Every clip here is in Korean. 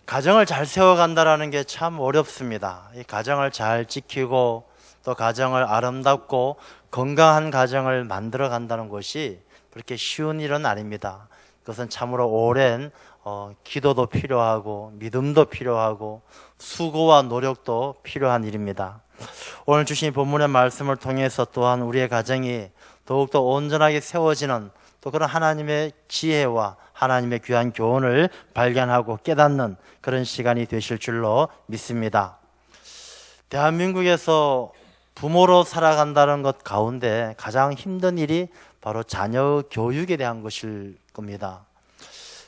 가정을 잘 세워간다는 게 참 어렵습니다. 이 가정을 잘 지키고 또 가정을 아름답고 건강한 가정을 만들어 간다는 것이 그렇게 쉬운 일은 아닙니다. 그것은 참으로 오랜 기도도 필요하고 믿음도 필요하고 수고와 노력도 필요한 일입니다. 오늘 주신 본문의 말씀을 통해서 또한 우리의 가정이 더욱더 온전하게 세워지는 또 그런 하나님의 지혜와 하나님의 귀한 교훈을 발견하고 깨닫는 그런 시간이 되실 줄로 믿습니다. 대한민국에서 부모로 살아간다는 것 가운데 가장 힘든 일이 바로 자녀 교육에 대한 것일 겁니다.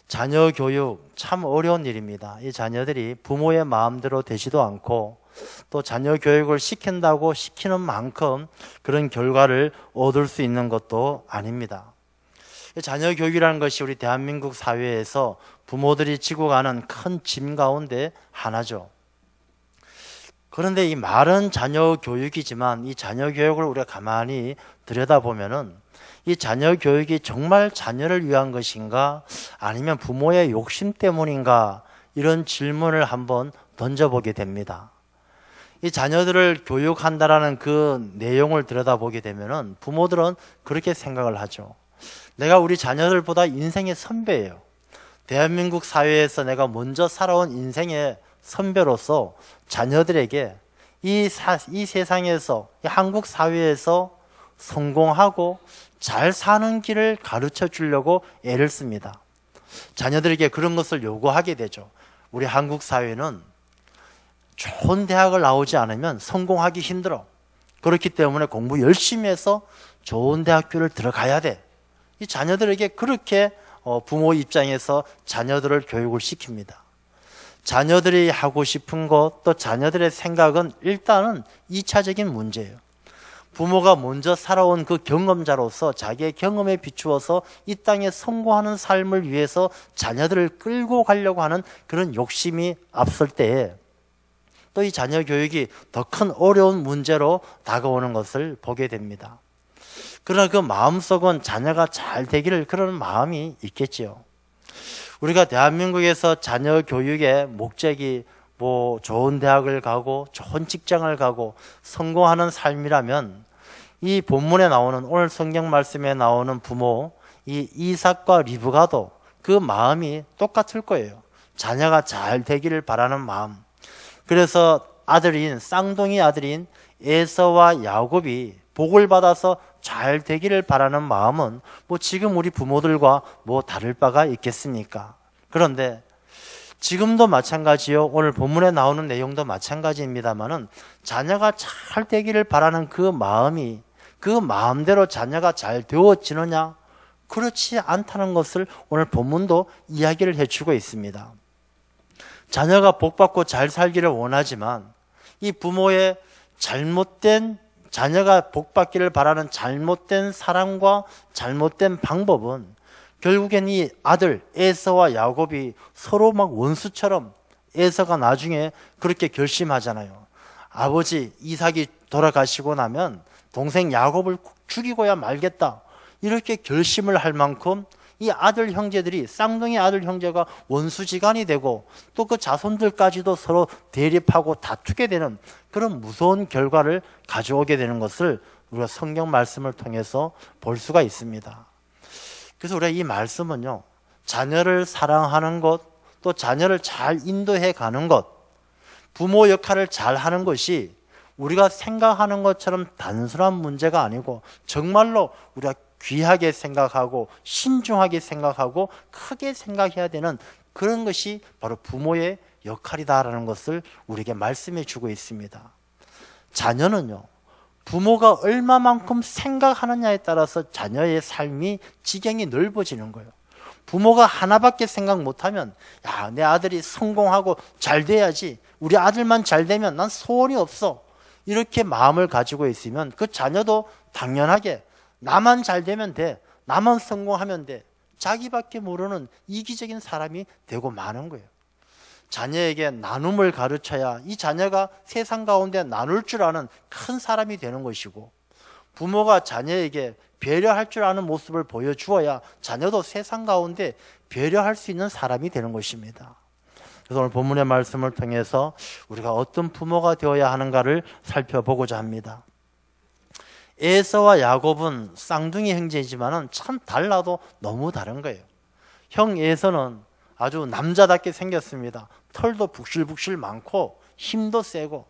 자녀 교육 참 어려운 일입니다. 이 자녀들이 부모의 마음대로 되지도 않고 또 자녀 교육을 시킨다고 시키는 만큼 그런 결과를 얻을 수 있는 것도 아닙니다. 자녀 교육이라는 것이 우리 대한민국 사회에서 부모들이 지고 가는 큰 짐 가운데 하나죠. 그런데 이 말은 자녀 교육이지만 이 자녀 교육을 우리가 가만히 들여다보면은 이 자녀 교육이 정말 자녀를 위한 것인가 아니면 부모의 욕심 때문인가 이런 질문을 한번 던져보게 됩니다. 이 자녀들을 교육한다라는 그 내용을 들여다보게 되면은 부모들은 그렇게 생각을 하죠. 내가 우리 자녀들보다 인생의 선배예요. 대한민국 사회에서 내가 먼저 살아온 인생의 선배로서 자녀들에게 이 세상에서, 이 한국 사회에서 성공하고 잘 사는 길을 가르쳐 주려고 애를 씁니다. 자녀들에게 그런 것을 요구하게 되죠. 우리 한국 사회는 좋은 대학을 나오지 않으면 성공하기 힘들어. 그렇기 때문에 공부 열심히 해서 좋은 대학교를 들어가야 돼. 이 자녀들에게 그렇게 부모 입장에서 자녀들을 교육을 시킵니다. 자녀들이 하고 싶은 것, 또 자녀들의 생각은 일단은 2차적인 문제예요. 부모가 먼저 살아온 그 경험자로서 자기의 경험에 비추어서 이 땅에 성공하는 삶을 위해서 자녀들을 끌고 가려고 하는 그런 욕심이 앞설 때에 또 이 자녀 교육이 더 큰 어려운 문제로 다가오는 것을 보게 됩니다. 그러나 그 마음속은 자녀가 잘 되기를 그런 마음이 있겠지요. 우리가 대한민국에서 자녀 교육의 목적이 좋은 대학을 가고 좋은 직장을 가고 성공하는 삶이라면 이 본문에 나오는 오늘 성경 말씀에 나오는 부모 이 이삭과 리브가도 그 마음이 똑같을 거예요. 자녀가 잘 되기를 바라는 마음. 그래서 쌍둥이 아들인 에서와 야곱이 복을 받아서 잘 되기를 바라는 마음은 지금 우리 부모들과 다를 바가 있겠습니까? 그런데 지금도 마찬가지요. 오늘 본문에 나오는 내용도 마찬가지입니다만은 자녀가 잘 되기를 바라는 그 마음이 그 마음대로 자녀가 잘 되어지느냐? 그렇지 않다는 것을 오늘 본문도 이야기를 해주고 있습니다. 자녀가 복받고 잘 살기를 원하지만 이 부모의 자녀가 복받기를 바라는 잘못된 사랑과 잘못된 방법은 결국엔 이 아들 에서와 야곱이 서로 막 원수처럼 에서가 나중에 그렇게 결심하잖아요. 아버지 이삭이 돌아가시고 나면 동생 야곱을 죽이고야 말겠다. 이렇게 결심을 할 만큼 이 아들 형제들이 쌍둥이 아들 형제가 원수지간이 되고 또 그 자손들까지도 서로 대립하고 다투게 되는 그런 무서운 결과를 가져오게 되는 것을 우리가 성경 말씀을 통해서 볼 수가 있습니다. 그래서 우리가 이 말씀은요, 자녀를 사랑하는 것, 또 자녀를 잘 인도해 가는 것, 부모 역할을 잘 하는 것이 우리가 생각하는 것처럼 단순한 문제가 아니고 정말로 우리가 귀하게 생각하고 신중하게 생각하고 크게 생각해야 되는 그런 것이 바로 부모의 역할이다라는 것을 우리에게 말씀해 주고 있습니다. 자녀는요, 부모가 얼마만큼 생각하느냐에 따라서 자녀의 삶이 지경이 넓어지는 거예요. 부모가 하나밖에 생각 못하면 내 아들이 성공하고 잘 돼야지, 우리 아들만 잘 되면 난 소원이 없어, 이렇게 마음을 가지고 있으면 그 자녀도 당연하게 나만 잘 되면 돼, 나만 성공하면 돼, 자기밖에 모르는 이기적인 사람이 되고 마는 거예요. 자녀에게 나눔을 가르쳐야 이 자녀가 세상 가운데 나눌 줄 아는 큰 사람이 되는 것이고, 부모가 자녀에게 배려할 줄 아는 모습을 보여주어야 자녀도 세상 가운데 배려할 수 있는 사람이 되는 것입니다. 그래서 오늘 본문의 말씀을 통해서 우리가 어떤 부모가 되어야 하는가를 살펴보고자 합니다. 에서와 야곱은 쌍둥이 형제이지만 참 달라도 너무 다른 거예요. 형 에서는 아주 남자답게 생겼습니다. 털도 북실북실 많고 힘도 세고,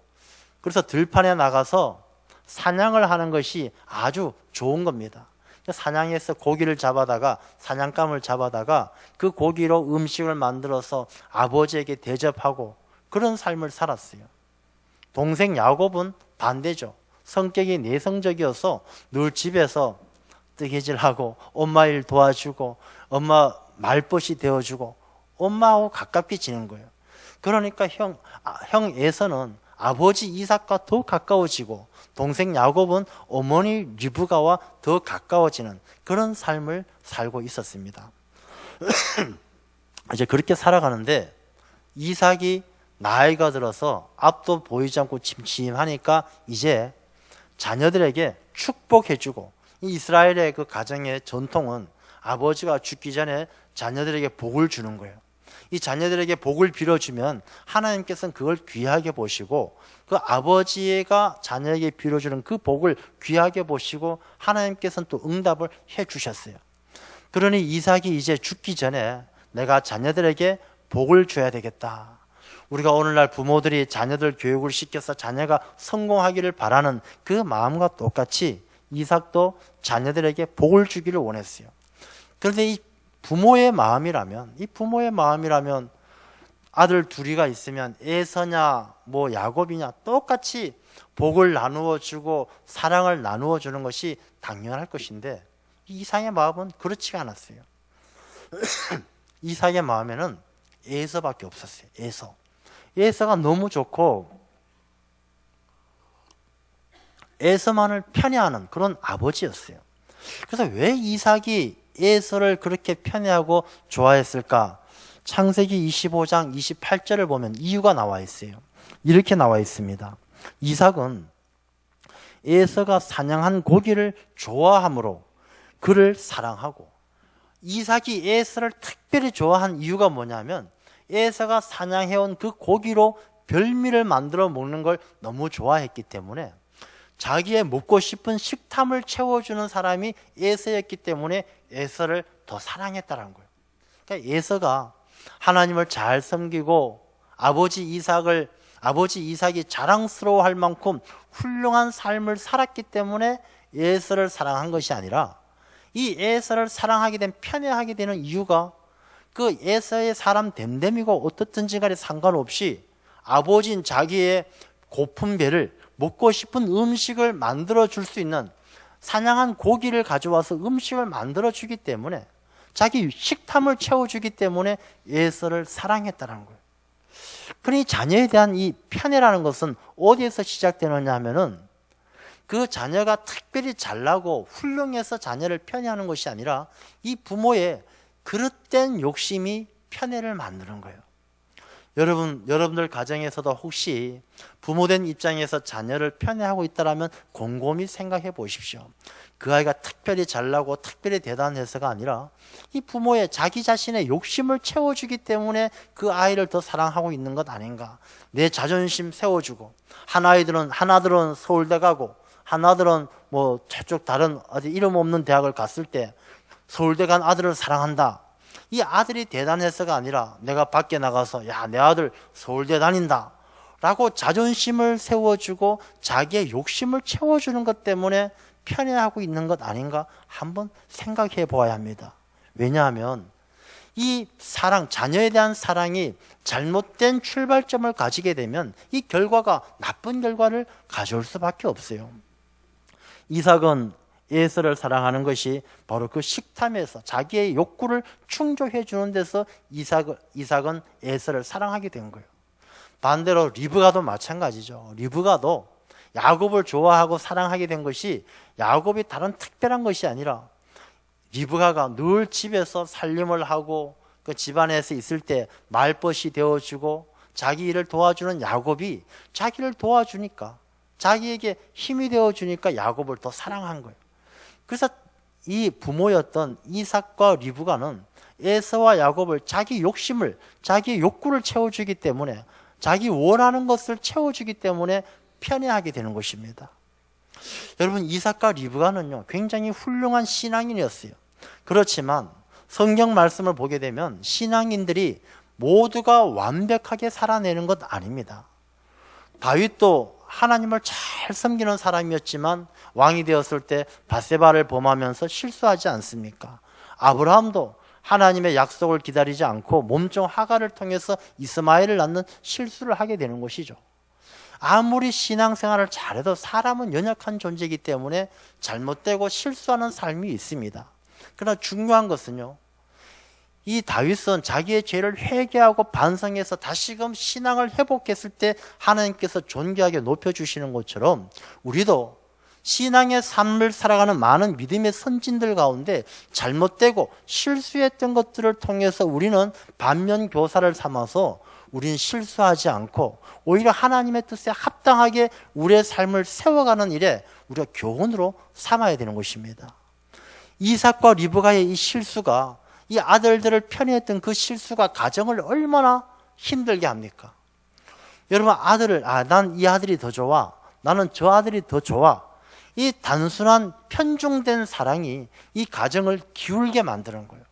그래서 들판에 나가서 사냥을 하는 것이 아주 좋은 겁니다. 사냥해서 고기를 잡아다가, 사냥감을 잡아다가 그 고기로 음식을 만들어서 아버지에게 대접하고 그런 삶을 살았어요. 동생 야곱은 반대죠. 성격이 내성적이어서 늘 집에서 뜨개질하고 엄마 일 도와주고 엄마 말벗이 되어주고 엄마하고 가깝게 지낸 거예요. 그러니까 형 에서는 아버지 이삭과 더 가까워지고 동생 야곱은 어머니 리브가와 더 가까워지는 그런 삶을 살고 있었습니다. 이제 그렇게 살아가는데 이삭이 나이가 들어서 앞도 보이지 않고 침침하니까 이제 자녀들에게 축복해주고, 이스라엘의 그 가정의 전통은 아버지가 죽기 전에 자녀들에게 복을 주는 거예요. 이 자녀들에게 복을 빌어주면 하나님께서는 그걸 귀하게 보시고, 그 아버지가 자녀에게 빌어주는 그 복을 귀하게 보시고 하나님께서는 또 응답을 해 주셨어요. 그러니 이삭이 이제 죽기 전에 내가 자녀들에게 복을 줘야 되겠다. 우리가 오늘날 부모들이 자녀들 교육을 시켜서 자녀가 성공하기를 바라는 그 마음과 똑같이 이삭도 자녀들에게 복을 주기를 원했어요. 그런데 이 부모의 마음이라면 아들 둘이가 있으면 에서냐 뭐 야곱이냐 똑같이 복을 나누어 주고 사랑을 나누어 주는 것이 당연할 것인데, 이삭의 마음은 그렇지가 않았어요. 이삭의 마음에는 에서밖에 없었어요. 에서가 너무 좋고 에서만을 편애하는 그런 아버지였어요. 그래서 왜 이삭이 에서를 그렇게 편애하고 좋아했을까? 창세기 25장 28절을 보면 이유가 나와 있어요. 이렇게 나와 있습니다. 이삭은 에서가 사냥한 고기를 좋아함으로 그를 사랑하고, 이삭이 에서를 특별히 좋아한 이유가 뭐냐면 에서가 사냥해온 그 고기로 별미를 만들어 먹는 걸 너무 좋아했기 때문에, 자기의 먹고 싶은 식탐을 채워주는 사람이 에서였기 때문에 에서를 더 사랑했다는 거예요. 그러니까 에서가 하나님을 잘 섬기고 아버지 이삭이 자랑스러워할 만큼 훌륭한 삶을 살았기 때문에 에서를 사랑한 것이 아니라, 이 에서를 사랑하게 된, 편애하게 되는 이유가 그 에서의 사람 됨됨이고 어떻든지 간에 상관없이 아버지인 자기의 고픈 배를, 먹고 싶은 음식을 만들어 줄 수 있는, 사냥한 고기를 가져와서 음식을 만들어 주기 때문에, 자기 식탐을 채워주기 때문에 에서를 사랑했다는 거예요. 그러니 자녀에 대한 이 편애라는 것은 어디에서 시작되느냐 하면은, 그 자녀가 특별히 잘나고 훌륭해서 자녀를 편애하는 것이 아니라 이 부모의 그릇된 욕심이 편애를 만드는 거예요. 여러분들 가정에서도 혹시 부모된 입장에서 자녀를 편애하고 있다면 곰곰이 생각해 보십시오. 그 아이가 특별히 잘나고 특별히 대단해서가 아니라 이 부모의 자기 자신의 욕심을 채워주기 때문에 그 아이를 더 사랑하고 있는 것 아닌가. 내 자존심 세워주고, 하나들은 서울대 가고 하나들은 뭐 저쪽 다른 어디 이름 없는 대학을 갔을 때 서울대 간 아들을 사랑한다. 이 아들이 대단해서가 아니라 내가 밖에 나가서 야, 내 아들 서울대 다닌다 라고 자존심을 세워주고 자기의 욕심을 채워주는 것 때문에 편애하고 있는 것 아닌가 한번 생각해 보아야 합니다. 왜냐하면 이 사랑, 자녀에 대한 사랑이 잘못된 출발점을 가지게 되면 이 결과가 나쁜 결과를 가져올 수밖에 없어요. 이삭은 에서를 사랑하는 것이 바로 그 식탐에서 자기의 욕구를 충족해 주는 데서 이삭은 에서를 사랑하게 된 거예요. 반대로 리브가도 마찬가지죠. 리브가도 야곱을 좋아하고 사랑하게 된 것이 야곱이 다른 특별한 것이 아니라 리브가가 늘 집에서 살림을 하고 그 집안에서 있을 때 말벗이 되어주고 자기 일을 도와주는 야곱이 자기를 도와주니까, 자기에게 힘이 되어주니까 야곱을 더 사랑한 거예요. 그래서 이 부모였던 이삭과 리브가는 에서와 야곱을 자기 욕심을, 자기 욕구를 채워주기 때문에, 자기 원하는 것을 채워주기 때문에 편애하게 되는 것입니다. 여러분, 이삭과 리브가는요, 굉장히 훌륭한 신앙인이었어요. 그렇지만 성경 말씀을 보게 되면 신앙인들이 모두가 완벽하게 살아내는 것 아닙니다. 다윗도 하나님을 잘 섬기는 사람이었지만 왕이 되었을 때 밧세바를 범하면서 실수하지 않습니까? 아브라함도 하나님의 약속을 기다리지 않고 몸종 하갈을 통해서 이스마엘을 낳는 실수를 하게 되는 것이죠. 아무리 신앙생활을 잘해도 사람은 연약한 존재이기 때문에 잘못되고 실수하는 삶이 있습니다. 그러나 중요한 것은요, 이 다윗은 자기의 죄를 회개하고 반성해서 다시금 신앙을 회복했을 때 하나님께서 존귀하게 높여주시는 것처럼 우리도 신앙의 삶을 살아가는 많은 믿음의 선진들 가운데 잘못되고 실수했던 것들을 통해서 우리는 반면교사를 삼아서 우리는 실수하지 않고 오히려 하나님의 뜻에 합당하게 우리의 삶을 세워가는 일에 우리가 교훈으로 삼아야 되는 것입니다. 이삭과 리브가의 이 실수가, 이 아들들을 편애했던 그 실수가 가정을 얼마나 힘들게 합니까? 여러분, 난 이 아들이 더 좋아, 나는 저 아들이 더 좋아, 이 단순한 편중된 사랑이 이 가정을 기울게 만드는 거예요.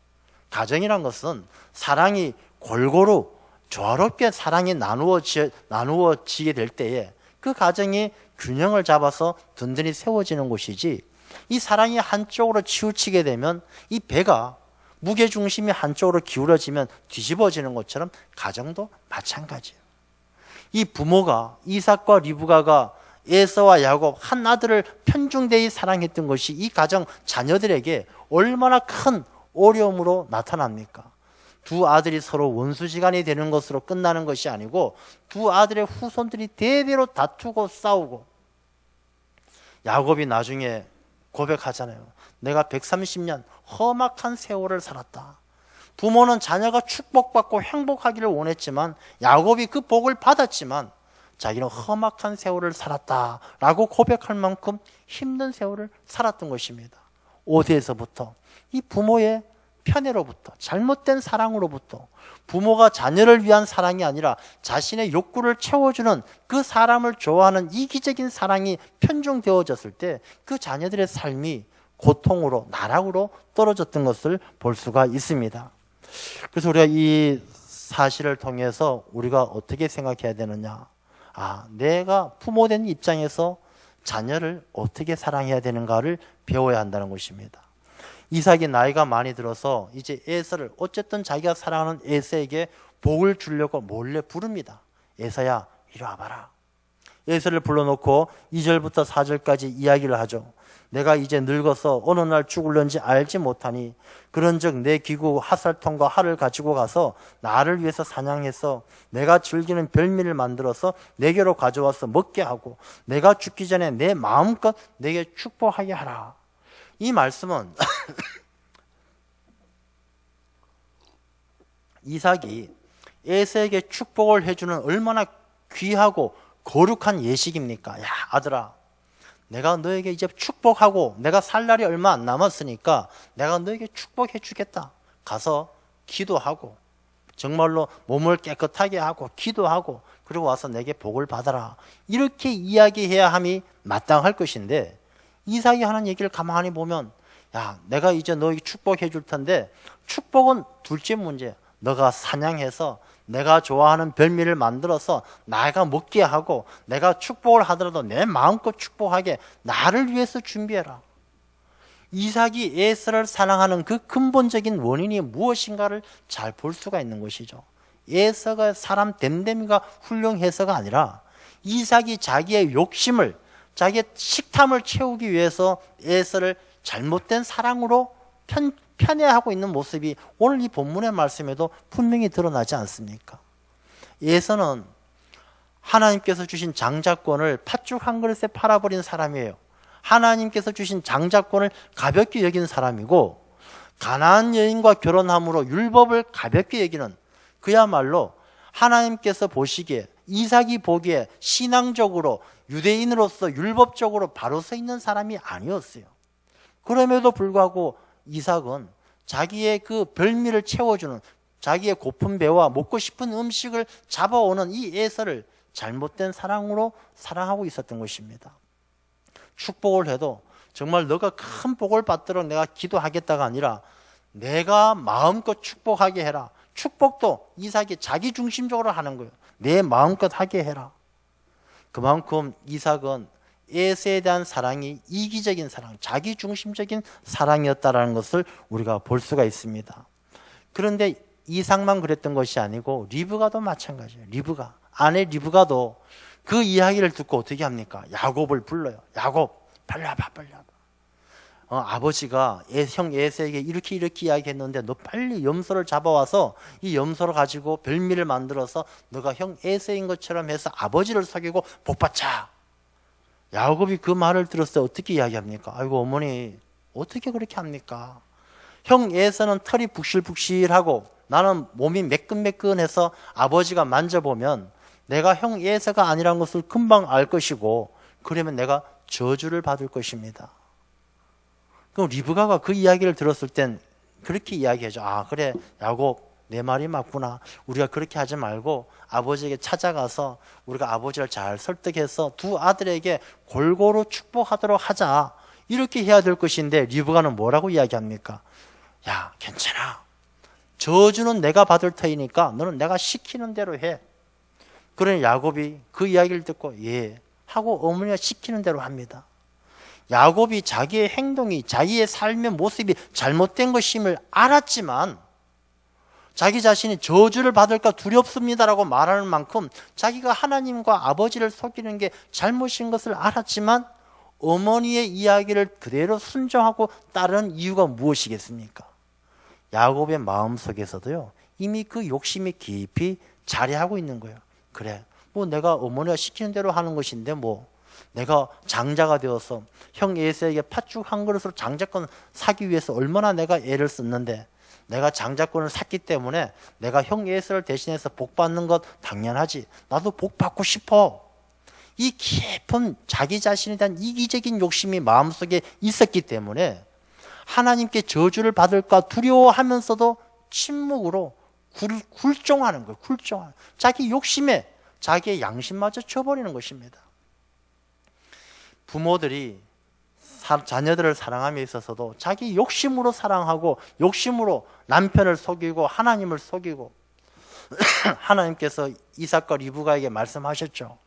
가정이란 것은 사랑이 골고루 조화롭게 사랑이 나누어지게 될 때에 그 가정이 균형을 잡아서 든든히 세워지는 곳이지, 이 사랑이 한쪽으로 치우치게 되면 이 배가 무게중심이 한쪽으로 기울어지면 뒤집어지는 것처럼 가정도 마찬가지예요. 이 부모가, 이삭과 리브가가 에서와 야곱 한 아들을 편중되이 사랑했던 것이 이 가정 자녀들에게 얼마나 큰 어려움으로 나타납니까? 두 아들이 서로 원수지간이 되는 것으로 끝나는 것이 아니고 두 아들의 후손들이 대대로 다투고 싸우고, 야곱이 나중에 고백하잖아요. 내가 130년 험악한 세월을 살았다. 부모는 자녀가 축복받고 행복하기를 원했지만 야곱이 그 복을 받았지만 자기는 험악한 세월을 살았다라고 고백할 만큼 힘든 세월을 살았던 것입니다. 어디에서부터? 이 부모의 편애로부터, 잘못된 사랑으로부터, 부모가 자녀를 위한 사랑이 아니라 자신의 욕구를 채워주는 그 사람을 좋아하는 이기적인 사랑이 편중되어졌을 때 그 자녀들의 삶이 고통으로, 나락으로 떨어졌던 것을 볼 수가 있습니다. 그래서 우리가 이 사실을 통해서 우리가 어떻게 생각해야 되느냐, 내가 부모된 입장에서 자녀를 어떻게 사랑해야 되는가를 배워야 한다는 것입니다. 이삭이 나이가 많이 들어서 이제 에서를, 어쨌든 자기가 사랑하는 에서에게 복을 주려고 몰래 부릅니다. 에서야, 이리 와봐라. 에서를 불러놓고 2절부터 4절까지 이야기를 하죠. 내가 이제 늙어서 어느 날 죽을런지 알지 못하니 그런즉 내 기구 핫살통과 활을 가지고 가서 나를 위해서 사냥해서 내가 즐기는 별미를 만들어서 내게로 가져와서 먹게 하고 내가 죽기 전에 내 마음껏 내게 축복하게 하라. 이 말씀은 이삭이 에서에게 축복을 해주는 얼마나 귀하고 거룩한 예식입니까? 야, 아들아, 내가 너에게 이제 축복하고 내가 살 날이 얼마 안 남았으니까 내가 너에게 축복해 주겠다. 가서 기도하고 정말로 몸을 깨끗하게 하고 기도하고 그리고 와서 내게 복을 받아라. 이렇게 이야기해야 함이 마땅할 것인데, 이삭이 하는 얘기를 가만히 보면, 야, 내가 이제 너에게 축복해 줄 텐데 축복은 둘째 문제야. 너가 사냥해서 내가 좋아하는 별미를 만들어서 내가 먹게 하고 내가 축복을 하더라도 내 마음껏 축복하게 나를 위해서 준비해라. 이삭이 에서를 사랑하는 그 근본적인 원인이 무엇인가를 잘 볼 수가 있는 것이죠. 에서가 사람 됨됨이가 훌륭해서가 아니라 이삭이 자기의 욕심을, 자기의 식탐을 채우기 위해서 에서를 잘못된 사랑으로 편애하고 있는 모습이 오늘 이 본문의 말씀에도 분명히 드러나지 않습니까? 에서는 하나님께서 주신 장자권을 팥죽 한 그릇에 팔아버린 사람이에요. 하나님께서 주신 장자권을 가볍게 여긴 사람이고, 가나안 여인과 결혼함으로 율법을 가볍게 여기는, 그야말로 하나님께서 보시기에, 이삭이 보기에 신앙적으로 유대인으로서 율법적으로 바로 서 있는 사람이 아니었어요. 그럼에도 불구하고 이삭은 자기의 그 별미를 채워주는, 자기의 고픈 배와 먹고 싶은 음식을 잡아오는 이 에서를 잘못된 사랑으로 사랑하고 있었던 것입니다. 축복을 해도 정말 너가 큰 복을 받도록 내가 기도하겠다가 아니라 내가 마음껏 축복하게 해라. 축복도 이삭이 자기 중심적으로 하는 거예요. 내 마음껏 하게 해라. 그만큼 이삭은 에서에 대한 사랑이 이기적인 사랑, 자기 중심적인 사랑이었다는 것을 우리가 볼 수가 있습니다. 그런데 이삭만 그랬던 것이 아니고 리브가도 마찬가지예요. 리브가, 아내 리브가도 그 이야기를 듣고 어떻게 합니까? 야곱을 불러요. 야곱, 빨리 와봐, 빨리 와봐. 아버지가 형 에서에게 이렇게 이야기했는데 너 빨리 염소를 잡아와서 이 염소를 가지고 별미를 만들어서 너가 형 에서인 것처럼 해서 아버지를 속이고 복받자. 야곱이 그 말을 들었을 때 어떻게 이야기합니까? 아이고 어머니 어떻게 그렇게 합니까? 형 에서는 털이 북실북실하고 나는 몸이 매끈매끈해서 아버지가 만져보면 내가 형 에서가 아니란 것을 금방 알 것이고 그러면 내가 저주를 받을 것입니다. 그럼 리브가가 그 이야기를 들었을 땐 그렇게 이야기하죠. 아 그래 야곱 내 말이 맞구나. 우리가 그렇게 하지 말고 아버지에게 찾아가서 우리가 아버지를 잘 설득해서 두 아들에게 골고루 축복하도록 하자. 이렇게 해야 될 것인데 리브가는 뭐라고 이야기합니까? 야 괜찮아. 저주는 내가 받을 터이니까 너는 내가 시키는 대로 해. 그러니 야곱이 그 이야기를 듣고 예 하고 어머니가 시키는 대로 합니다. 야곱이 자기의 행동이 자기의 삶의 모습이 잘못된 것임을 알았지만 자기 자신이 저주를 받을까 두렵습니다라고 말하는 만큼 자기가 하나님과 아버지를 속이는 게 잘못인 것을 알았지만 어머니의 이야기를 그대로 순종하고 따르는 이유가 무엇이겠습니까? 야곱의 마음속에서도요 이미 그 욕심이 깊이 자리하고 있는 거예요. 그래 뭐 내가 어머니가 시키는 대로 하는 것인데 뭐 내가 장자가 되어서 형 에서에게 팥죽 한 그릇으로 장자권 사기 위해서 얼마나 내가 애를 썼는데 내가 장자권을 샀기 때문에 내가 형 에서를 대신해서 복 받는 것 당연하지. 나도 복 받고 싶어. 이 깊은 자기 자신에 대한 이기적인 욕심이 마음속에 있었기 때문에 하나님께 저주를 받을까 두려워하면서도 침묵으로 굴종하는 거예요. 굴종하는. 자기 욕심에 자기의 양심마저 쳐버리는 것입니다. 부모들이 자녀들을 사랑함에 있어서도 자기 욕심으로 사랑하고 욕심으로 남편을 속이고 하나님을 속이고 하나님께서 이삭과 리브가에게 말씀하셨죠.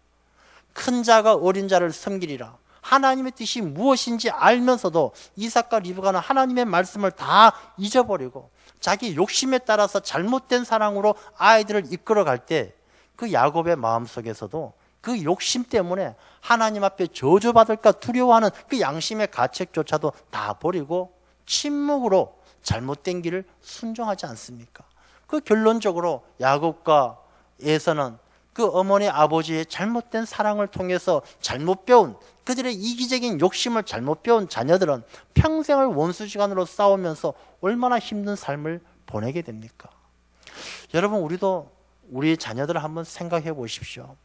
큰 자가 어린 자를 섬기리라. 하나님의 뜻이 무엇인지 알면서도 이삭과 리브가는 하나님의 말씀을 다 잊어버리고 자기 욕심에 따라서 잘못된 사랑으로 아이들을 이끌어갈 때 그 야곱의 마음속에서도 그 욕심 때문에 하나님 앞에 저주받을까 두려워하는 그 양심의 가책조차도 다 버리고 침묵으로 잘못된 길을 순종하지 않습니까? 그 결론적으로 야곱과 에서는 그 어머니 아버지의 잘못된 사랑을 통해서 잘못 배운 그들의 이기적인 욕심을 잘못 배운 자녀들은 평생을 원수지간으로 싸우면서 얼마나 힘든 삶을 보내게 됩니까? 여러분 우리도 우리 자녀들을 한번 생각해 보십시오.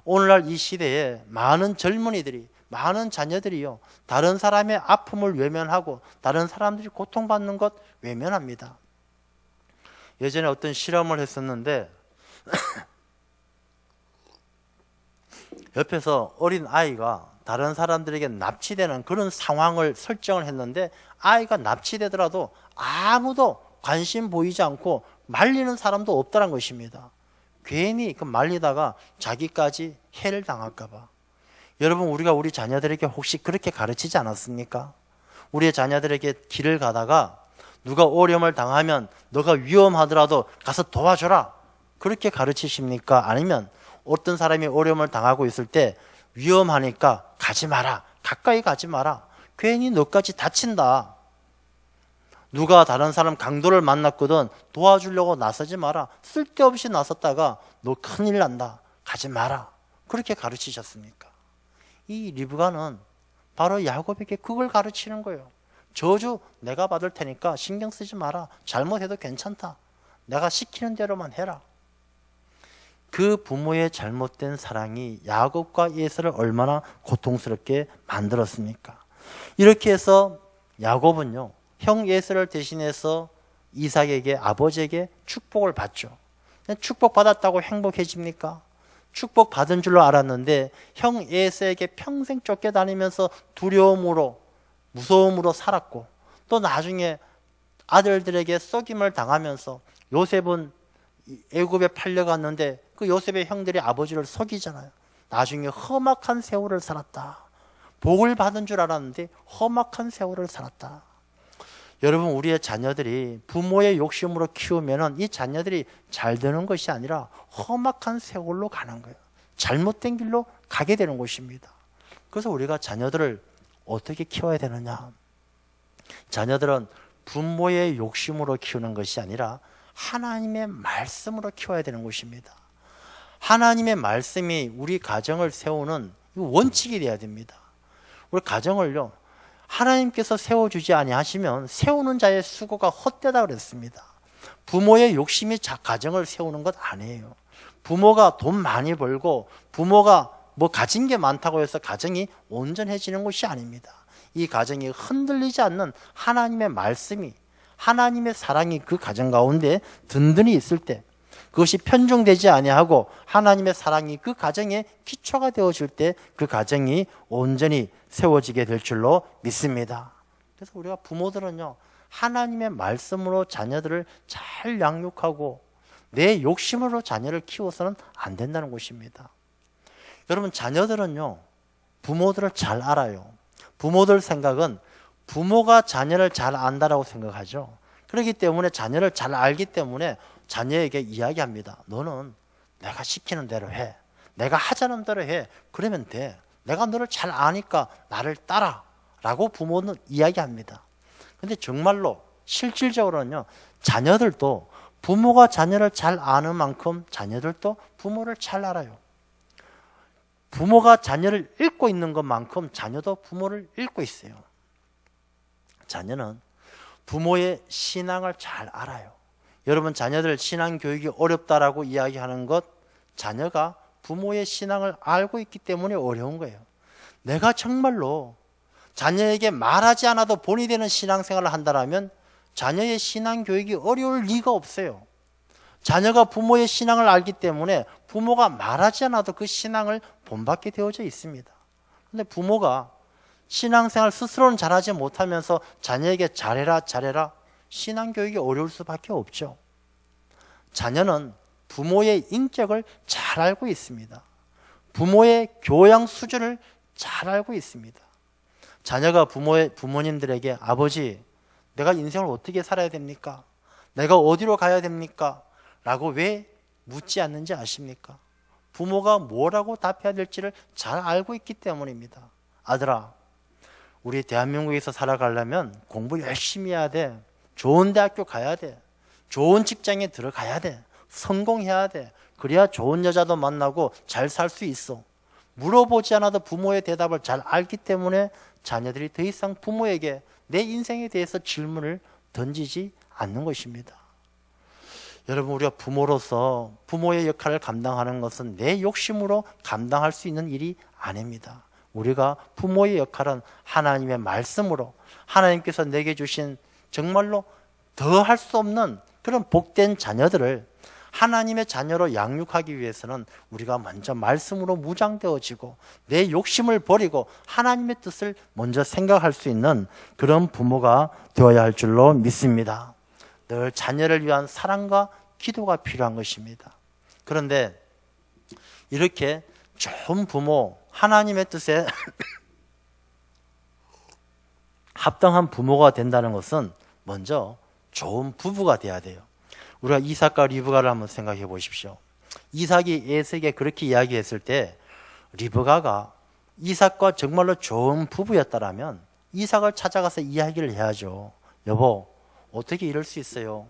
오늘날 이 시대에 많은 젊은이들이 많은 자녀들이요 다른 사람의 아픔을 외면하고 다른 사람들이 고통받는 것 외면합니다. 예전에 어떤 실험을 했었는데 옆에서 어린 아이가 다른 사람들에게 납치되는 그런 상황을 설정을 했는데 아이가 납치되더라도 아무도 관심 보이지 않고 말리는 사람도 없다는 것입니다. 괜히 그 말리다가 자기까지 해를 당할까 봐. 여러분 우리가 우리 자녀들에게 혹시 그렇게 가르치지 않았습니까? 우리의 자녀들에게 길을 가다가 누가 어려움을 당하면 너가 위험하더라도 가서 도와줘라 그렇게 가르치십니까? 아니면 어떤 사람이 어려움을 당하고 있을 때 위험하니까 가지 마라, 가까이 가지 마라, 괜히 너까지 다친다, 누가 다른 사람 강도를 만났거든 도와주려고 나서지 마라, 쓸데없이 나섰다가 너 큰일 난다, 가지 마라, 그렇게 가르치셨습니까? 이 리브가는 바로 야곱에게 그걸 가르치는 거예요. 저주 내가 받을 테니까 신경 쓰지 마라, 잘못해도 괜찮다, 내가 시키는 대로만 해라. 그 부모의 잘못된 사랑이 야곱과 에서를 얼마나 고통스럽게 만들었습니까? 이렇게 해서 야곱은요 형 에서를 대신해서 이삭에게, 아버지에게 축복을 받죠. 축복받았다고 행복해집니까? 축복받은 줄로 알았는데 형 에서에게 평생 쫓겨다니면서 두려움으로, 무서움으로 살았고, 또 나중에 아들들에게 속임을 당하면서 요셉은 애굽에 팔려갔는데 그 요셉의 형들이 아버지를 속이잖아요. 나중에 험악한 세월을 살았다. 복을 받은 줄 알았는데 험악한 세월을 살았다. 여러분, 우리의 자녀들이 부모의 욕심으로 키우면 이 자녀들이 잘 되는 것이 아니라 험악한 세월로 가는 거예요. 잘못된 길로 가게 되는 것입니다. 그래서 우리가 자녀들을 어떻게 키워야 되느냐? 자녀들은 부모의 욕심으로 키우는 것이 아니라 하나님의 말씀으로 키워야 되는 것입니다. 하나님의 말씀이 우리 가정을 세우는 원칙이 되어야 됩니다. 우리 가정을요, 하나님께서 세워주지 아니하시면 세우는 자의 수고가 헛되다 그랬습니다. 부모의 욕심이 가정을 세우는 것 아니에요. 부모가 돈 많이 벌고 부모가 뭐 가진 게 많다고 해서 가정이 온전해지는 것이 아닙니다. 이 가정이 흔들리지 않는 하나님의 말씀이, 하나님의 사랑이 그 가정 가운데 든든히 있을 때, 그것이 편중되지 아니하고 하나님의 사랑이 그 가정의 기초가 되어질 때 그 가정이 온전히 세워지게 될 줄로 믿습니다. 그래서 우리가 부모들은요, 하나님의 말씀으로 자녀들을 잘 양육하고 내 욕심으로 자녀를 키워서는 안 된다는 것입니다. 여러분, 자녀들은요, 부모들을 잘 알아요. 부모들 생각은 부모가 자녀를 잘 안다라고 생각하죠. 그렇기 때문에 자녀를 잘 알기 때문에 자녀에게 이야기합니다. 너는 내가 시키는 대로 해. 내가 하자는 대로 해. 그러면 돼. 내가 너를 잘 아니까 나를 따라. 라고 부모는 이야기합니다. 근데 정말로 실질적으로는요, 자녀들도 부모가 자녀를 잘 아는 만큼 자녀들도 부모를 잘 알아요. 부모가 자녀를 읽고 있는 것만큼 자녀도 부모를 읽고 있어요. 자녀는 부모의 신앙을 잘 알아요. 여러분, 자녀들 신앙 교육이 어렵다라고 이야기하는 것, 자녀가 부모의 신앙을 알고 있기 때문에 어려운 거예요. 내가 정말로 자녀에게 말하지 않아도 본이 되는 신앙생활을 한다면 자녀의 신앙 교육이 어려울 리가 없어요. 자녀가 부모의 신앙을 알기 때문에 부모가 말하지 않아도 그 신앙을 본받게 되어져 있습니다. 그런데 부모가 신앙생활 스스로는 잘하지 못하면서 자녀에게 잘해라 잘해라, 신앙 교육이 어려울 수밖에 없죠. 자녀는 부모의 인격을 잘 알고 있습니다. 부모의 교양 수준을 잘 알고 있습니다. 자녀가 부모님들에게 아버지, 내가 인생을 어떻게 살아야 됩니까? 내가 어디로 가야 됩니까? 라고 왜 묻지 않는지 아십니까? 부모가 뭐라고 답해야 될지를 잘 알고 있기 때문입니다. 아들아, 우리 대한민국에서 살아가려면 공부 열심히 해야 돼. 좋은 대학교 가야 돼. 좋은 직장에 들어가야 돼. 성공해야 돼. 그래야 좋은 여자도 만나고 잘 살 수 있어. 물어보지 않아도 부모의 대답을 잘 알기 때문에 자녀들이 더 이상 부모에게 내 인생에 대해서 질문을 던지지 않는 것입니다. 여러분, 우리가 부모로서 부모의 역할을 감당하는 것은 내 욕심으로 감당할 수 있는 일이 아닙니다. 우리가 부모의 역할은 하나님의 말씀으로, 하나님께서 내게 주신 정말로 더 할 수 없는 그런 복된 자녀들을 하나님의 자녀로 양육하기 위해서는 우리가 먼저 말씀으로 무장되어지고 내 욕심을 버리고 하나님의 뜻을 먼저 생각할 수 있는 그런 부모가 되어야 할 줄로 믿습니다. 늘 자녀를 위한 사랑과 기도가 필요한 것입니다. 그런데 이렇게 좋은 부모, 하나님의 뜻에 합당한 부모가 된다는 것은 먼저 좋은 부부가 돼야 돼요. 우리가 이삭과 리브가를 한번 생각해 보십시오. 이삭이 에서에게 그렇게 이야기했을 때 리브가가 이삭과 정말로 좋은 부부였다라면 이삭을 찾아가서 이야기를 해야죠. 여보, 어떻게 이럴 수 있어요?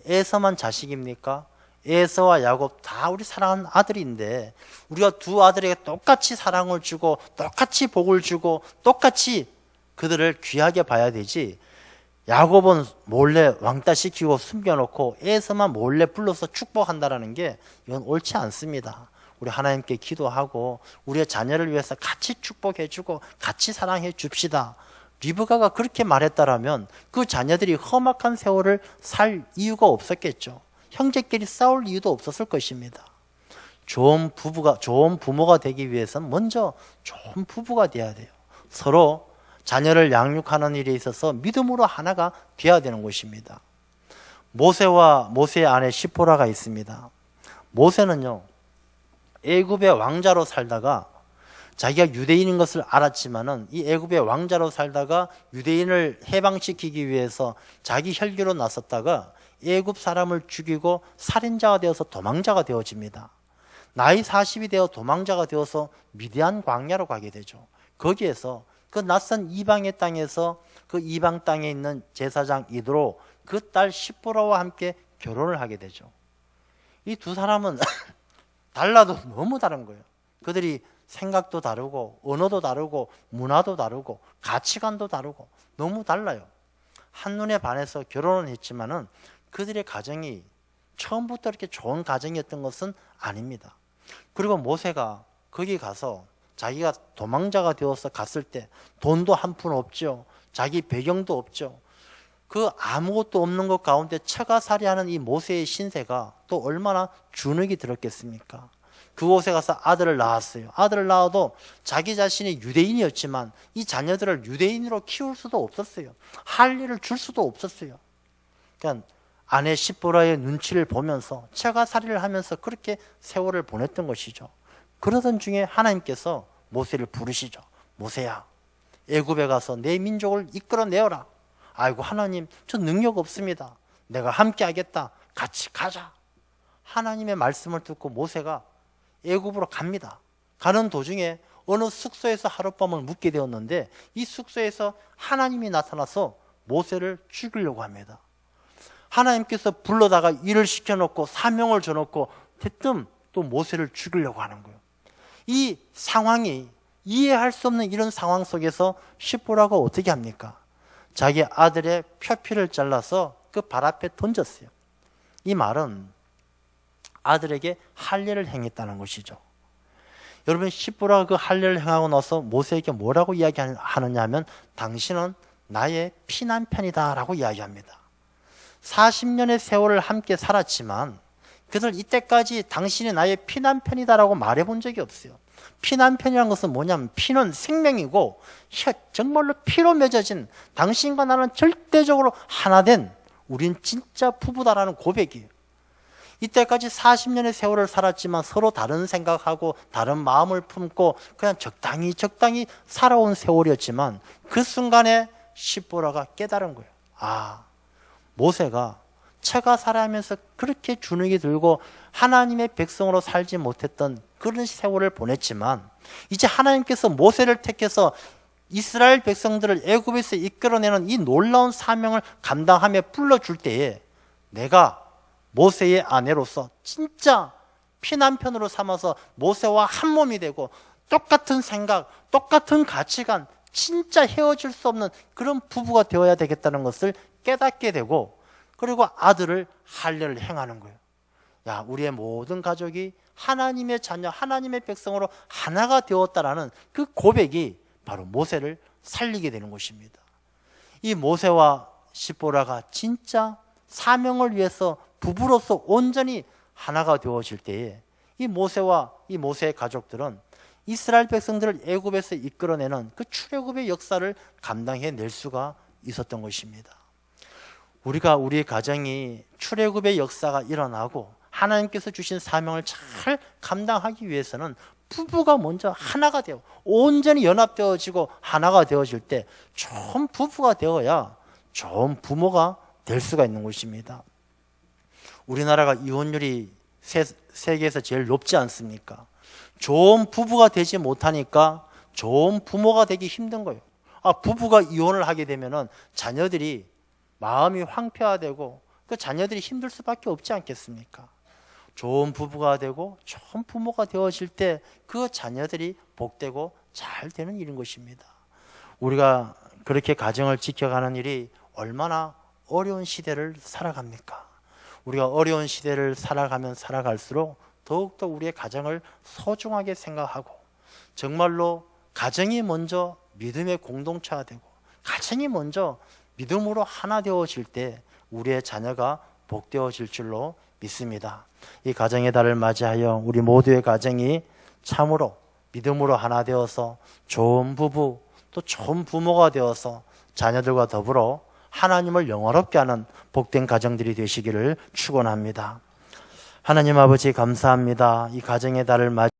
에서만 자식입니까? 에서와 야곱 다 우리 사랑하는 아들인데 우리가 두 아들에게 똑같이 사랑을 주고 똑같이 복을 주고 똑같이 그들을 귀하게 봐야 되지, 야곱은 몰래 왕따 시키고 숨겨놓고 에서만 몰래 불러서 축복한다라는 게 이건 옳지 않습니다. 우리 하나님께 기도하고 우리의 자녀를 위해서 같이 축복해주고 같이 사랑해 줍시다. 리브가가 그렇게 말했다라면 그 자녀들이 험악한 세월을 살 이유가 없었겠죠. 형제끼리 싸울 이유도 없었을 것입니다. 좋은 부모가 되기 위해서는 먼저 좋은 부부가 돼야 돼요. 서로 자녀를 양육하는 일에 있어서 믿음으로 하나가 돼야 되는 것입니다. 모세와 모세의 아내 시포라가 있습니다. 모세는요, 애굽의 왕자로 살다가 자기가 유대인인 것을 알았지만은 이 애굽의 왕자로 살다가 유대인을 해방시키기 위해서 자기 혈기로 나섰다가 애굽 사람을 죽이고 살인자가 되어서 도망자가 되어집니다. 나이 40이 되어 도망자가 되어서 미디안 광야로 가게 되죠. 거기에서 그 낯선 이방의 땅에서 그 이방 땅에 있는 제사장 이드로 그 딸 시보라와 함께 결혼을 하게 되죠. 이 두 사람은 달라도 너무 다른 거예요. 그들이 생각도 다르고 언어도 다르고 문화도 다르고 가치관도 다르고 너무 달라요. 한눈에 반해서 결혼은 했지만은 그들의 가정이 처음부터 이렇게 좋은 가정이었던 것은 아닙니다. 그리고 모세가 거기 가서 자기가 도망자가 되어서 갔을 때 돈도 한 푼 없죠. 자기 배경도 없죠. 그 아무것도 없는 것 가운데 처가살이하는 이 모세의 신세가 또 얼마나 주눅이 들었겠습니까? 그곳에 가서 아들을 낳았어요. 아들을 낳아도 자기 자신이 유대인이었지만 이 자녀들을 유대인으로 키울 수도 없었어요. 할 일을 줄 수도 없었어요. 그러니까 아내 시보라의 눈치를 보면서 처가살이를 하면서 그렇게 세월을 보냈던 것이죠. 그러던 중에 하나님께서 모세를 부르시죠. 모세야, 애굽에 가서 내 민족을 이끌어내어라. 아이고 하나님, 저 능력 없습니다. 내가 함께 하겠다. 같이 가자. 하나님의 말씀을 듣고 모세가 애굽으로 갑니다. 가는 도중에 어느 숙소에서 하룻밤을 묵게 되었는데 이 숙소에서 하나님이 나타나서 모세를 죽이려고 합니다. 하나님께서 불러다가 일을 시켜놓고 사명을 줘놓고 대뜸 또 모세를 죽이려고 하는 거예요. 이 상황이 이해할 수 없는 이런 상황 속에서 시보라가 어떻게 합니까? 자기 아들의 표피를 잘라서 그 발 앞에 던졌어요. 이 말은 아들에게 할례를 행했다는 것이죠. 여러분, 시보라가 그 할례를 행하고 나서 모세에게 뭐라고 이야기하느냐 하면 당신은 나의 피난편이다 라고 이야기합니다. 40년의 세월을 함께 살았지만 그들 이때까지 당신이 나의 피난편이다 라고 말해본 적이 없어요. 피난편이라는 것은 뭐냐면 피는 생명이고 정말로 피로 맺어진 당신과 나는 절대적으로 하나 된 우린 진짜 부부다라는 고백이에요. 이때까지 40년의 세월을 살았지만 서로 다른 생각하고 다른 마음을 품고 그냥 적당히 살아온 세월이었지만 그 순간에 시보라가 깨달은 거예요. 아, 모세가 처가 살아가면서 그렇게 주눅이 들고 하나님의 백성으로 살지 못했던 그런 세월을 보냈지만 이제 하나님께서 모세를 택해서 이스라엘 백성들을 애굽에서 이끌어내는 이 놀라운 사명을 감당하며 불러줄 때에 내가 모세의 아내로서 진짜 피난편으로 삼아서 모세와 한 몸이 되고 똑같은 생각, 똑같은 가치관, 진짜 헤어질 수 없는 그런 부부가 되어야 되겠다는 것을 깨닫게 되고 그리고 아들을 할례를 행하는 거예요. 야, 우리의 모든 가족이 하나님의 자녀, 하나님의 백성으로 하나가 되었다라는 그 고백이 바로 모세를 살리게 되는 것입니다. 이 모세와 시보라가 진짜 사명을 위해서 부부로서 온전히 하나가 되어질 때에 이 모세와 이 모세의 가족들은 이스라엘 백성들을 애굽에서 이끌어내는 그 출애굽의 역사를 감당해낼 수가 있었던 것입니다. 우리가 우리 가정이 출애굽의 역사가 일어나고 하나님께서 주신 사명을 잘 감당하기 위해서는 부부가 먼저 하나가 되어 온전히 연합되어지고 하나가 되어질 때 좋은 부부가 되어야 좋은 부모가 될 수가 있는 것입니다. 우리나라가 이혼율이 세계에서 제일 높지 않습니까? 좋은 부부가 되지 못하니까 좋은 부모가 되기 힘든 거예요. 부부가 이혼을 하게 되면은 자녀들이 마음이 황폐화되고 그 자녀들이 힘들 수밖에 없지 않겠습니까? 좋은 부부가 되고 좋은 부모가 되어질 때 그 자녀들이 복되고 잘 되는 일인 것입니다. 우리가 그렇게 가정을 지켜가는 일이 얼마나 어려운 시대를 살아갑니까? 우리가 어려운 시대를 살아가면 살아갈수록 더욱더 우리의 가정을 소중하게 생각하고 정말로 가정이 먼저 믿음의 공동체가 되고 가정이 먼저 믿음으로 하나 되어질 때 우리의 자녀가 복되어질 줄로 믿습니다. 이 가정의 달을 맞이하여 우리 모두의 가정이 참으로 믿음으로 하나 되어서 좋은 부부 또 좋은 부모가 되어서 자녀들과 더불어 하나님을 영화롭게 하는 복된 가정들이 되시기를 축원합니다. 하나님 아버지 감사합니다. 이 가정의 달을 맞이